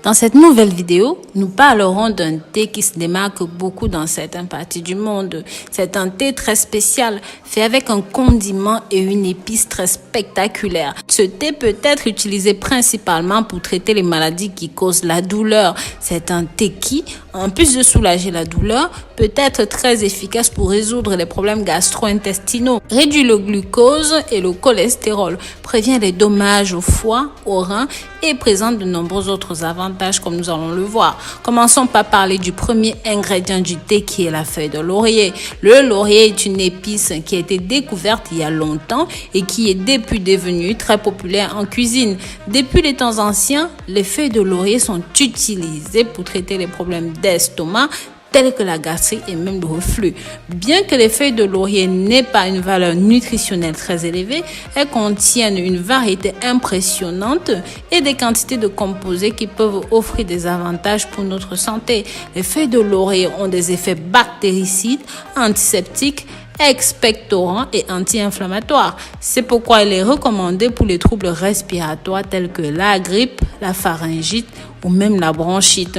Dans cette nouvelle vidéo, nous parlerons d'un thé qui se démarque beaucoup dans certaines parties du monde. C'est un thé très spécial, fait avec un condiment et une épice très spectaculaire. Ce thé peut être utilisé principalement pour traiter les maladies qui causent la douleur. C'est un thé qui, en plus de soulager la douleur, peut être très efficace pour résoudre les problèmes gastro-intestinaux, réduit le glucose et le cholestérol, prévient les dommages au foie, aux reins et présente de nombreux autres avantages comme nous allons le voir. Commençons par parler du premier ingrédient du thé qui est la feuille de laurier. Le laurier est une épice qui a été découverte il y a longtemps et qui est depuis devenue très populaire en cuisine. Depuis les temps anciens, les feuilles de laurier sont utilisées pour traiter les problèmes d'estomac, tels que la gastrite et même le reflux. Bien que les feuilles de laurier n'aient pas une valeur nutritionnelle très élevée, elles contiennent une variété impressionnante et des quantités de composés qui peuvent offrir des avantages pour notre santé. Les feuilles de laurier ont des effets bactéricides, antiseptiques, expectorants et anti-inflammatoires. C'est pourquoi il est recommandé pour les troubles respiratoires tels que la grippe, la pharyngite ou même la bronchite.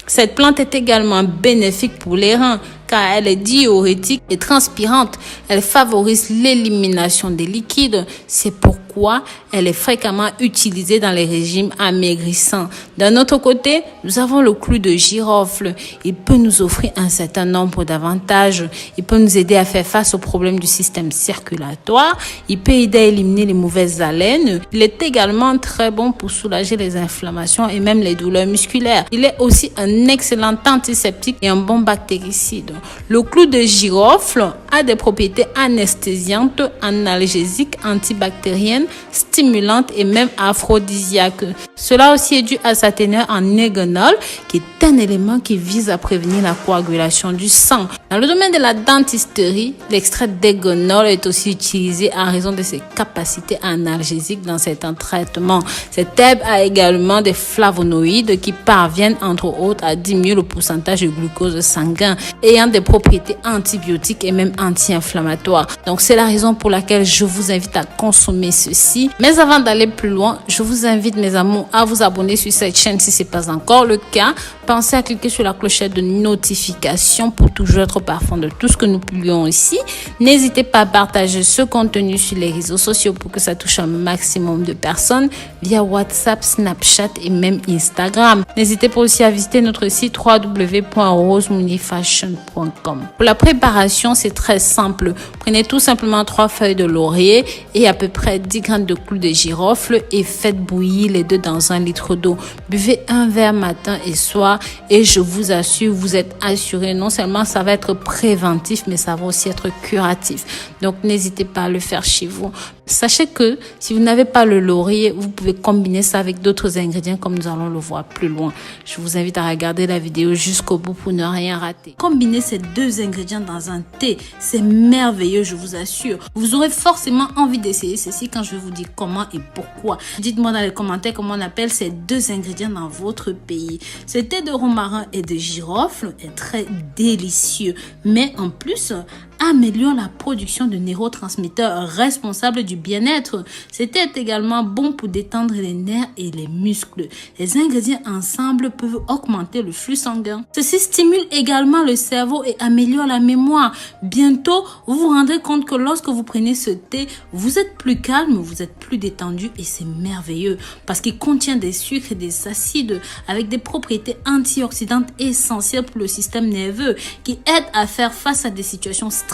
Cette plante est également bénéfique pour les reins car elle est diurétique et transpirante. Elle favorise l'élimination des liquides. C'est pourquoi elle est fréquemment utilisée dans les régimes amaigrissants. D'un autre côté, nous avons le clou de girofle. Il peut nous offrir un certain nombre d'avantages. Il peut nous aider à faire face aux problèmes du système circulatoire. Il peut aider à éliminer les mauvaises haleines. Il est également très bon pour soulager les inflammations et même les douleurs musculaires. Il est aussi un excellent antiseptique et un bon bactéricide. Le clou de girofle a des propriétés anesthésiantes, analgésiques, antibactériennes, stimulantes et même aphrodisiaques. Cela aussi est dû à sa teneur en égonol, qui est un élément qui vise à prévenir la coagulation du sang. Dans le domaine de la dentisterie, l'extrait d'égonol est aussi utilisé en raison de ses capacités analgésiques dans certains traitements. Cette herbe a également des flavonoïdes qui parviennent entre autres à diminuer le pourcentage de glucose sanguin, ayant des propriétés antibiotiques et même anti-inflammatoires. Donc c'est la raison pour laquelle je vous invite à consommer ceci. Mais avant d'aller plus loin, je vous invite mes amours à vous abonner sur cette chaîne si ce n'est pas encore le cas. Pensez à cliquer sur la clochette de notification pour toujours être au parfum de tout ce que nous publions ici. N'hésitez pas à partager ce contenu sur les réseaux sociaux pour que ça touche un maximum de personnes via WhatsApp, Snapchat et même Instagram. N'hésitez pas aussi à visiter notre site www.rosemooneyfashion.com. Pour la préparation, c'est très simple. Prenez tout simplement 3 feuilles de laurier et à peu près 10 graines de clou de girofle et faites bouillir les deux dans 1 litre d'eau. Buvez un verre matin et soir et je vous assure, vous êtes assuré, non seulement ça va être préventif, mais ça va aussi être curatif. Donc n'hésitez pas à le faire chez vous. Sachez que si vous n'avez pas le laurier, vous pouvez combiner ça avec d'autres ingrédients comme nous allons le voir plus loin. Je vous invite à regarder la vidéo jusqu'au bout pour ne rien rater. Combiner ces 2 ingrédients dans un thé, c'est merveilleux, je vous assure. Vous aurez forcément envie d'essayer ceci quand je vais vous dire comment et pourquoi. Dites-moi dans les commentaires comment on appelle ces 2 ingrédients dans votre pays. Ce thé de romarin et de girofle est très délicieux, mais en plus améliore la production de neurotransmetteurs responsables du bien-être. Ce thé est également bon pour détendre les nerfs et les muscles. Les ingrédients ensemble peuvent augmenter le flux sanguin. Ceci stimule également le cerveau et améliore la mémoire. Bientôt, vous vous rendrez compte que lorsque vous prenez ce thé, vous êtes plus calme, vous êtes plus détendu et c'est merveilleux parce qu'il contient des sucres et des acides avec des propriétés antioxydantes essentielles pour le système nerveux qui aident à faire face à des situations stressantes.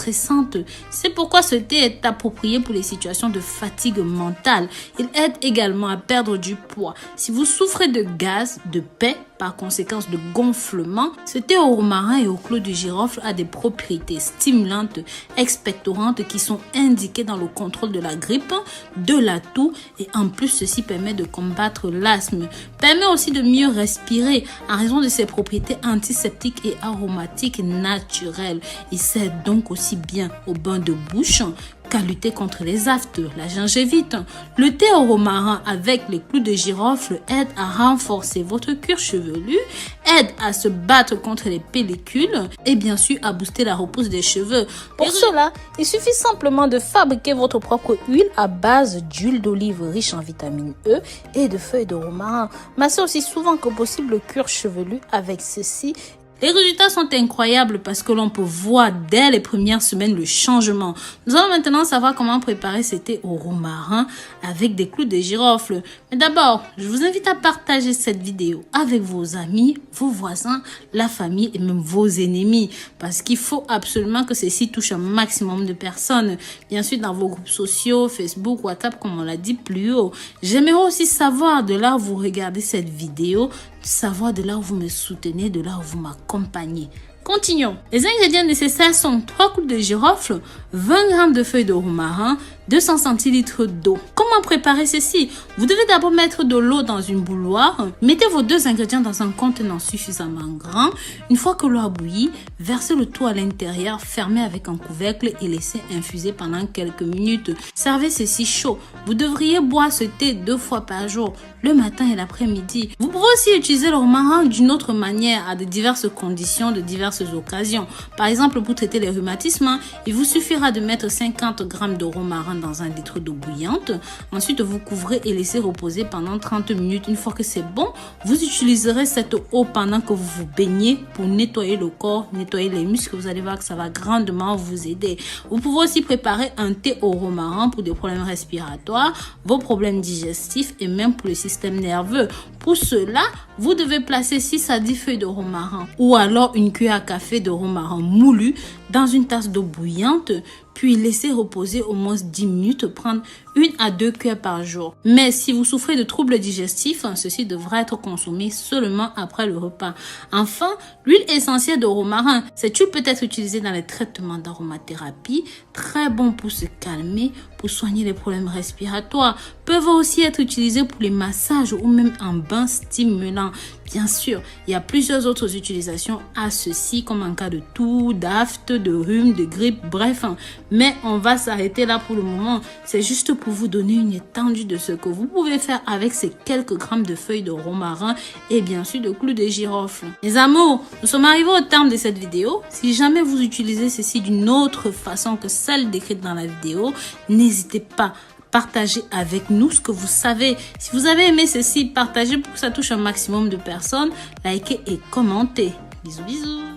C'est pourquoi ce thé est approprié pour les situations de fatigue mentale. Il aide également à perdre du poids. Si vous souffrez de gaz, de paix, par conséquence de gonflement, ce thé au romarin et au clou de girofle a des propriétés stimulantes, expectorantes qui sont indiquées dans le contrôle de la grippe, de la toux et en plus ceci permet de combattre l'asthme. Permet aussi de mieux respirer en raison de ses propriétés antiseptiques et aromatiques naturelles. Il sert donc aussi bien au bain de bouche qu'à lutter contre les aftes, la gingivite. Le thé au romarin avec les clous de girofle aide à renforcer votre cuir chevelu, aide à se battre contre les pellicules et bien sûr à booster la repousse des cheveux. Pour cela, il suffit simplement de fabriquer votre propre huile à base d'huile d'olive riche en vitamine E et de feuilles de romarin. Massez aussi souvent que possible le cuir chevelu avec ceci. Les résultats sont incroyables parce que l'on peut voir dès les premières semaines le changement. Nous allons maintenant savoir comment préparer ce thé au romarin avec des clous de girofle. Mais d'abord, je vous invite à partager cette vidéo avec vos amis, vos voisins, la famille et même vos ennemis. Parce qu'il faut absolument que ceci touche un maximum de personnes. Bien sûr, dans vos groupes sociaux, Facebook, WhatsApp, comme on l'a dit plus haut. J'aimerais aussi savoir de là où vous regardez cette vidéo, savoir de là où vous me soutenez, de là où vous m'accompagnez. Continuons. Les ingrédients nécessaires sont 3 clous de girofle, 20 g de feuilles de romarin, 200 centilitres d'eau. Comment préparer ceci? Vous devez d'abord mettre de l'eau dans une bouilloire. Mettez vos 2 ingrédients dans un contenant suffisamment grand. Une fois que l'eau a bouilli, versez le tout à l'intérieur, fermez avec un couvercle et laissez infuser pendant quelques minutes. Servez ceci chaud. Vous devriez boire ce thé 2 fois par jour, le matin et l'après-midi. Vous pouvez aussi utiliser le romarin d'une autre manière à de diverses conditions, de diverses occasions. Par exemple, pour traiter les rhumatismes, il vous suffira de mettre 50 g de romarin dans 1 litre d'eau bouillante. Ensuite, vous couvrez et laissez reposer pendant 30 minutes. Une fois que c'est bon, vous utiliserez cette eau pendant que vous vous baignez pour nettoyer le corps, nettoyer les muscles. Vous allez voir que ça va grandement vous aider. Vous pouvez aussi préparer un thé au romarin pour des problèmes respiratoires, vos problèmes digestifs et même pour le système nerveux. Pour cela, vous devez placer 6 à 10 feuilles de romarin ou alors une cuillère à café de romarin moulu dans une tasse d'eau bouillante, puis laisser reposer au moins 10 minutes, prendre 1 à 2 cuillères par jour. Mais si vous souffrez de troubles digestifs, ceci devra être consommé seulement après le repas. Enfin, l'huile essentielle de romarin. Cette huile peut être utilisée dans les traitements d'aromathérapie, très bon pour se calmer, pour soigner les problèmes respiratoires. Peuvent aussi être utilisées pour les massages ou même un bain stimulant. Bien sûr, il y a plusieurs autres utilisations à ceci, comme en cas de toux, d'aphte, de rhume, de grippe, bref. Mais on va s'arrêter là pour le moment. C'est juste pour vous donner une étendue de ce que vous pouvez faire avec ces quelques grammes de feuilles de romarin et bien sûr de clous de girofle. Les amours, nous sommes arrivés au terme de cette vidéo. Si jamais vous utilisez ceci d'une autre façon que celle décrite dans la vidéo, n'hésitez pas. Partagez avec nous ce que vous savez. Si vous avez aimé ceci, partagez pour que ça touche un maximum de personnes. Likez et commentez. Bisous, bisous.